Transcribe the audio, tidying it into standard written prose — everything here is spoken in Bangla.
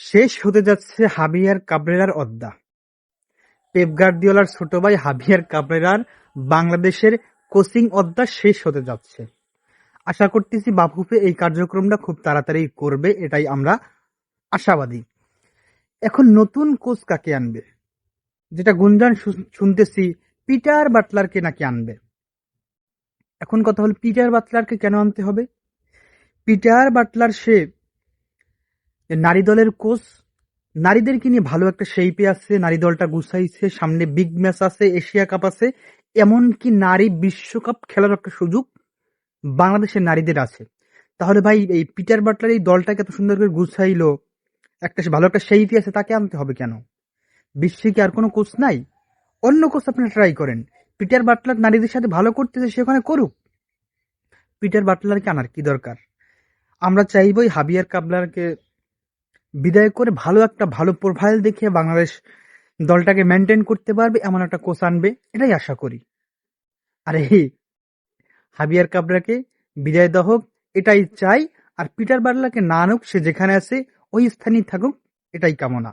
শেষ হতে যাচ্ছে হাভিয়ার কাবরেরার অধ্যা। পেপ গার্দিওলার ছোট ভাই হাভিয়ার কাবরেরার বাংলাদেশের কোচিং অধ্যা শেষ হতে যাচ্ছে। আশা করতেছি বাফুফে এই কার্যক্রমটা খুব তাড়াতাড়ি করবে, এটাই আমরা আশাবাদী। এখন নতুন কোচ কাকে আনবে? যেটা গুঞ্জন শুনতেছি পিটার বাটলারকে নাকি আনবে। এখন কথা হলো পিটার বাটলারকে কেন আনতে হবে? পিটার বাটলার সে নারী দলের কোচ, নারীদেরকে নিয়ে ভালো একটা শেপে আছে, নারী দলটা গুছাইছে, সামনে বিগ ম্যাচ আছে, এশিয়া কাপ আছে, এমনকি নারী বিশ্বকাপ খেলার একটা সুযোগ বাংলাদেশের নারীদের আছে। তাহলে ভাই এই পিটার বাটলার এই দলটাকে এত সুন্দর করে গুছাইলো, একটা ভালো একটা শেপে আছে, তাকে আনতে হবে কেন? বিশ্বে কি আর কোনো কোচ নাই? অন্য কোচ আপনারা ট্রাই করেন। পিটার বাটলার নারীদের সাথে ভালো করতেছে, সেখানে করুক। পিটার বাটলারকে আনার কি দরকার? আমরা চাইবই হাভিয়ার কাবলারকে বিদায় করে ভালো প্রোফাইল দেখিয়ে বাংলাদেশ দলটাকে মেনটেন করতে পারবে এমন একটা কোচ আনবে, এটাই আশা করি। আরে হাভিয়ার কাবরাকে বিদায় দেওয়া হোক, এটাই চাই। আর পিটার বাটলারকে না আনুক, সে যেখানে আছে ওই স্থানেই থাকুক, এটাই কামনা।